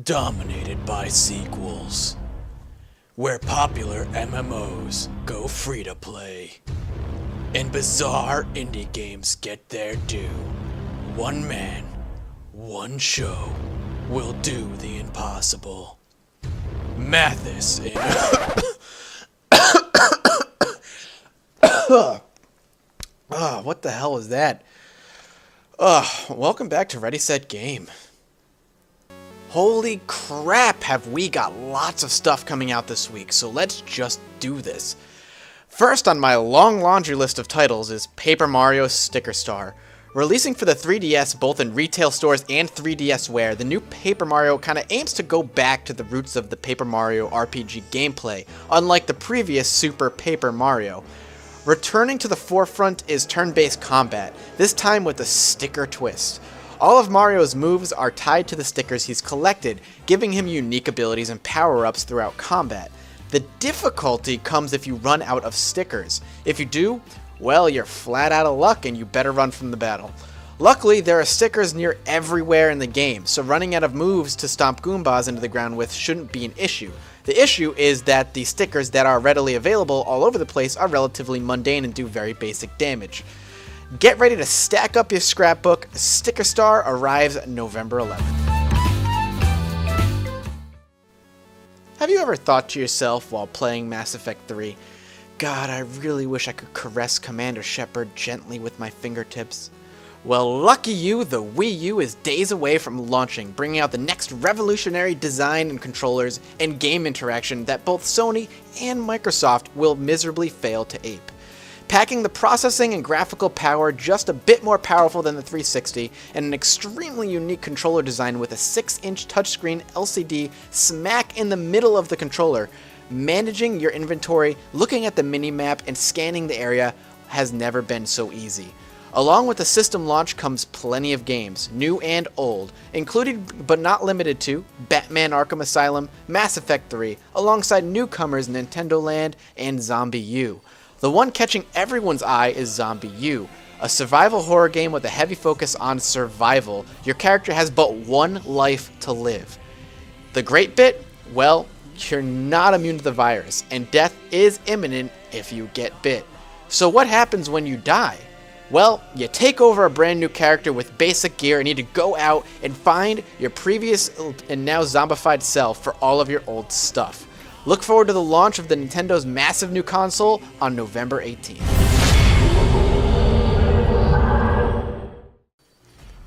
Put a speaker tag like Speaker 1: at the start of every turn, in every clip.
Speaker 1: dominated by sequels, where popular MMOs go free to play, and bizarre indie games get their due. One man, one show will do the impossible. Mathis in what the hell was that? Welcome back to Ready Set Game. Holy crap, have we got lots of stuff coming out this week, so let's just do this. First on my long laundry list of titles is Paper Mario Sticker Star. Releasing for the 3DS both in retail stores and 3DSware, the new Paper Mario kinda aims to go back to the roots of the Paper Mario RPG gameplay, unlike the previous Super Paper Mario. Returning to the forefront is turn-based combat, this time with a sticker twist. All of Mario's moves are tied to the stickers he's collected, giving him unique abilities and power-ups throughout combat. The difficulty comes if you run out of stickers. If you do, well, you're flat out of luck and you better run from the battle. Luckily, there are stickers near everywhere in the game, so running out of moves to stomp Goombas into the ground with shouldn't be an issue. The issue is that the stickers that are readily available all over the place are relatively mundane and do very basic damage. Get ready to stack up your scrapbook. Sticker Star arrives November 11th. Have you ever thought to yourself while playing Mass Effect 3, God, I really wish I could caress Commander Shepard gently with my fingertips? Well, lucky you, the Wii U is days away from launching, bringing out the next revolutionary design and controllers and game interaction that both Sony and Microsoft will miserably fail to ape. Packing the processing and graphical power just a bit more powerful than the 360, and an extremely unique controller design with a 6-inch touchscreen LCD smack in the middle of the controller, managing your inventory, looking at the minimap, and scanning the area has never been so easy. Along with the system launch comes plenty of games, new and old, including but not limited to Batman Arkham Asylum, Mass Effect 3, alongside newcomers Nintendo Land and Zombie U. The one catching everyone's eye is Zombie U, a survival horror game with a heavy focus on survival. Your character has but one life to live. The great bit? Well, you're not immune to the virus, and death is imminent if you get bit. So what happens when you die? Well, you take over a brand new character with basic gear and need to go out and find your previous and now zombified self for all of your old stuff. Look forward to the launch of the Nintendo's massive new console on November 18th.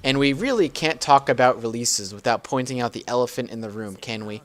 Speaker 1: And we really can't talk about releases without pointing out the elephant in the room, can we?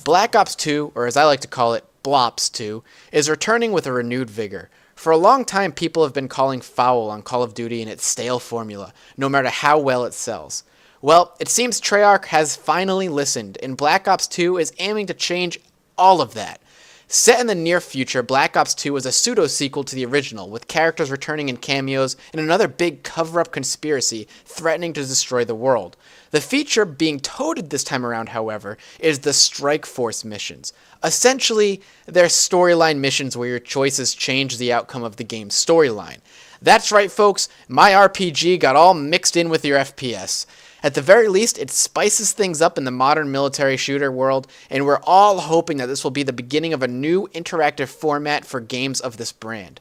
Speaker 1: Black Ops 2, or as I like to call it, Blops 2, is returning with a renewed vigor. For a long time, people have been calling foul on Call of Duty and its stale formula, no matter how well it sells. Well, it seems Treyarch has finally listened, and Black Ops 2 is aiming to change all of that. Set in the near future, Black Ops 2 is a pseudo-sequel to the original, with characters returning in cameos and another big cover-up conspiracy threatening to destroy the world. The feature being touted this time around, however, is the Strike Force missions. Essentially, they're storyline missions where your choices change the outcome of the game's storyline. That's right, folks, my RPG got all mixed in with your FPS. At the very least, it spices things up in the modern military shooter world, and we're all hoping that this will be the beginning of a new interactive format for games of this brand.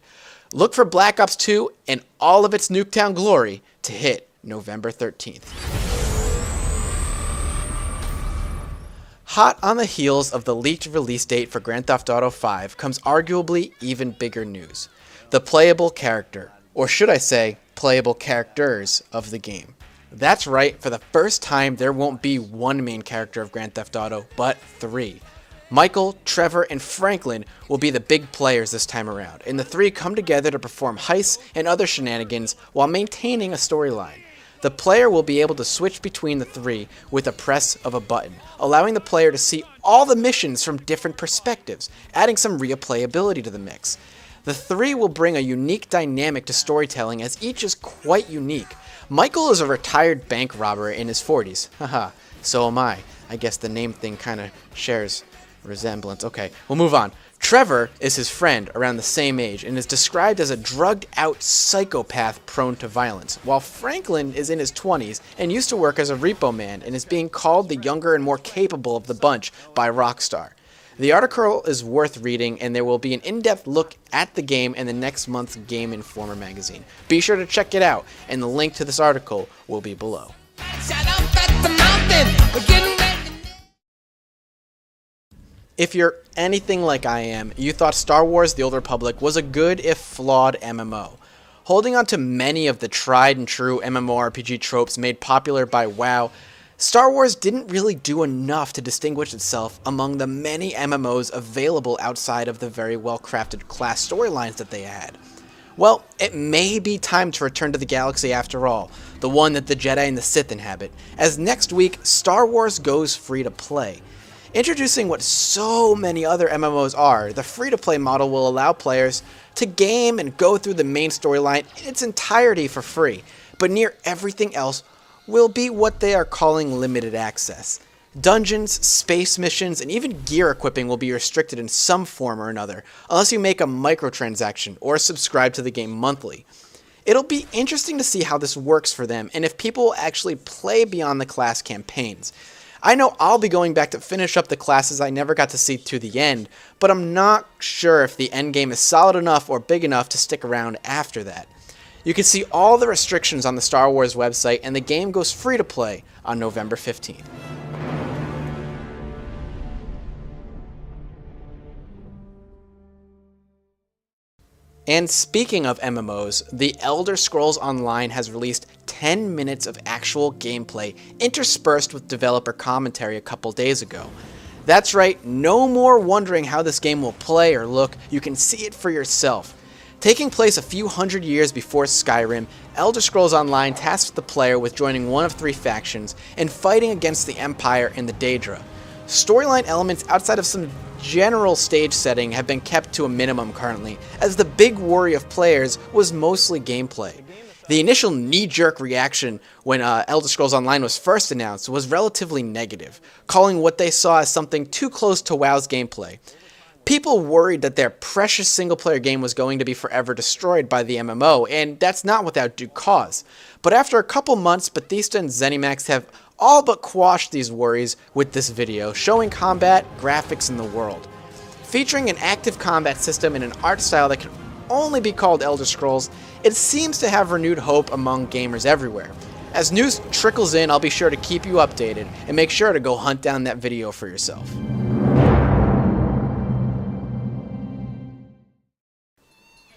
Speaker 1: Look for Black Ops 2 and all of its Nuketown glory to hit November 13th. Hot on the heels of the leaked release date for Grand Theft Auto 5 comes arguably even bigger news: the playable character, or should I say, playable characters of the game. That's right, for the first time there won't be one main character of Grand Theft Auto, but three. Michael, Trevor, and Franklin will be the big players this time around, and the three come together to perform heists and other shenanigans while maintaining a storyline. The player will be able to switch between the three with a press of a button, allowing the player to see all the missions from different perspectives, adding some replayability to the mix. The three will bring a unique dynamic to storytelling, as each is quite unique. Michael is a retired bank robber in his 40s. Haha, so am I. I guess the name thing kind of shares resemblance. Okay, we'll move on. Trevor is his friend around the same age and is described as a drugged-out psychopath prone to violence, while Franklin is in his 20s and used to work as a repo man and is being called the younger and more capable of the bunch by Rockstar. The article is worth reading, and there will be an in-depth look at the game in the next month's Game Informer magazine. Be sure to check it out, and the link to this article will be below. If you're anything like I am, you thought Star Wars: The Old Republic was a good, if flawed, MMO. Holding on to many of the tried and true MMORPG tropes made popular by WoW, Star Wars didn't really do enough to distinguish itself among the many MMOs available outside of the very well-crafted class storylines that they had. Well, it may be time to return to the galaxy after all, the one that the Jedi and the Sith inhabit, as next week, Star Wars goes free to play. Introducing what so many other MMOs are, the free-to-play model will allow players to game and go through the main storyline in its entirety for free, but near everything else will be what they are calling limited access. Dungeons, space missions, and even gear equipping will be restricted in some form or another, unless you make a microtransaction or subscribe to the game monthly. It'll be interesting to see how this works for them, and if people will actually play beyond the class campaigns. I know I'll be going back to finish up the classes I never got to see to the end, but I'm not sure if the endgame is solid enough or big enough to stick around after that. You can see all the restrictions on the Star Wars website, and the game goes free to play on November 15th. And speaking of MMOs, The Elder Scrolls Online has released 10 minutes of actual gameplay interspersed with developer commentary a couple days ago. That's right, no more wondering how this game will play or look, you can see it for yourself. Taking place a few hundred years before Skyrim, Elder Scrolls Online tasks the player with joining one of 3 factions and fighting against the Empire and the Daedra. Storyline elements outside of some general stage setting have been kept to a minimum currently, as the big worry of players was mostly gameplay. The initial knee-jerk reaction when Elder Scrolls Online was first announced was relatively negative, calling what they saw as something too close to WoW's gameplay. People worried that their precious single-player game was going to be forever destroyed by the MMO, and that's not without due cause. But after a couple months, Bethesda and ZeniMax have all but quashed these worries with this video, showing combat, graphics, and the world. Featuring an active combat system and an art style that can only be called Elder Scrolls, it seems to have renewed hope among gamers everywhere. As news trickles in, I'll be sure to keep you updated, and make sure to go hunt down that video for yourself.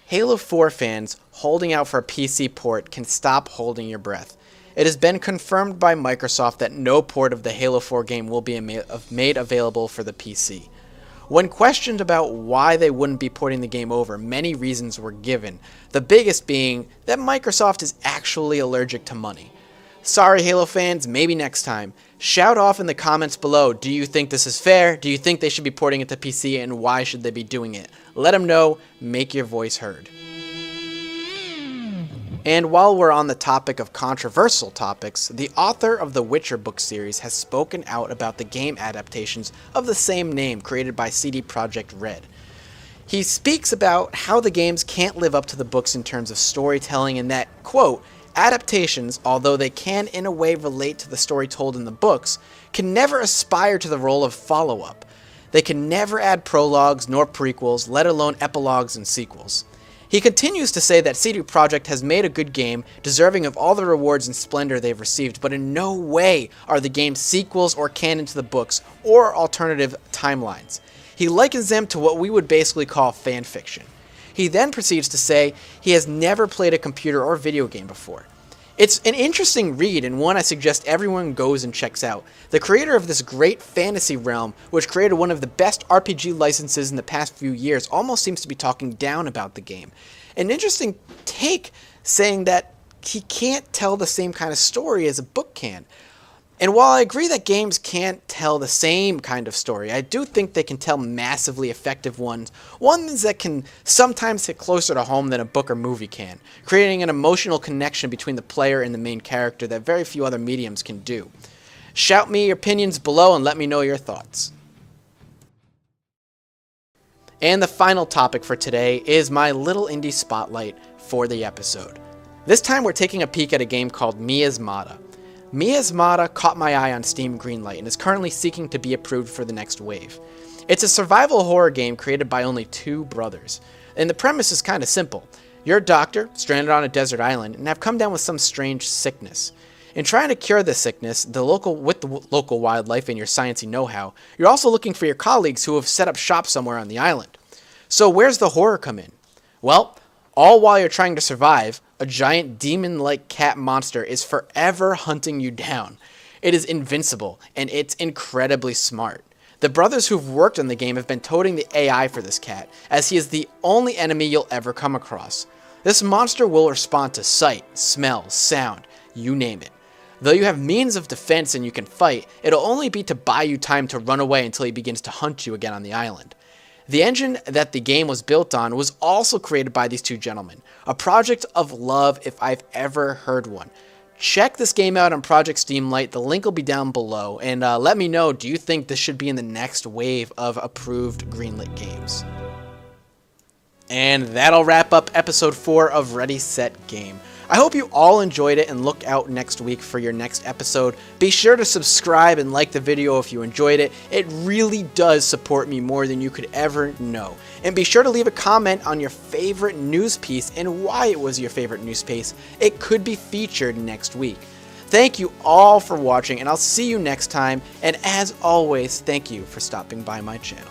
Speaker 1: Halo 4 fans holding out for a PC port can stop holding your breath. It has been confirmed by Microsoft that no port of the Halo 4 game will be made available for the PC. When questioned about why they wouldn't be porting the game over, many reasons were given, the biggest being that Microsoft is actually allergic to money. Sorry Halo fans, maybe next time. Shout off in the comments below, do you think this is fair? Do you think they should be porting it to PC, and why should they be doing it? Let them know, make your voice heard. And while we're on the topic of controversial topics, the author of the Witcher book series has spoken out about the game adaptations of the same name created by CD Projekt Red. He speaks about how the games can't live up to the books in terms of storytelling, and that, quote, adaptations, although they can in a way relate to the story told in the books, can never aspire to the role of follow-up. They can never add prologues nor prequels, let alone epilogues and sequels. He continues to say that CD Projekt has made a good game, deserving of all the rewards and splendor they've received, but in no way are the games sequels or canon to the books, or alternative timelines. He likens them to what we would basically call fan fiction. He then proceeds to say he has never played a computer or video game before. It's an interesting read, and one I suggest everyone goes and checks out. The creator of this great fantasy realm, which created one of the best RPG licenses in the past few years, almost seems to be talking down about the game. An interesting take, saying that he can't tell the same kind of story as a book can. And while I agree that games can't tell the same kind of story, I do think they can tell massively effective ones that can sometimes hit closer to home than a book or movie can, creating an emotional connection between the player and the main character that very few other mediums can do. Shout me your opinions below and let me know your thoughts. And the final topic for today is my little indie spotlight for the episode. This time we're taking a peek at a game called Miasmata. Miasmata caught my eye on Steam Greenlight and is currently seeking to be approved for the next wave. It's a survival horror game created by only two brothers, and the premise is kind of simple. You're a doctor, stranded on a desert island, and have come down with some strange sickness. In trying to cure the sickness, with the local wildlife and your sciencey know-how, you're also looking for your colleagues who have set up shop somewhere on the island. So where's the horror come in? Well, all while you're trying to survive, a giant demon-like cat monster is forever hunting you down. It is invincible, and it's incredibly smart. The brothers who've worked on the game have been toting the AI for this cat, as he is the only enemy you'll ever come across. This monster will respond to sight, smell, sound, you name it. Though you have means of defense and you can fight, it'll only be to buy you time to run away until he begins to hunt you again on the island. The engine that the game was built on was also created by these two gentlemen, a project of love if I've ever heard one. Check this game out on Project Steamlight, the link will be down below, and let me know, do you think this should be in the next wave of approved greenlit games? And that'll wrap up episode 4 of Ready, Set, Game. I hope you all enjoyed it and look out next week for your next episode. Be sure to subscribe and like the video if you enjoyed it. It really does support me more than you could ever know. And be sure to leave a comment on your favorite news piece and why it was your favorite news piece. It could be featured next week. Thank you all for watching, and I'll see you next time. And as always, thank you for stopping by my channel.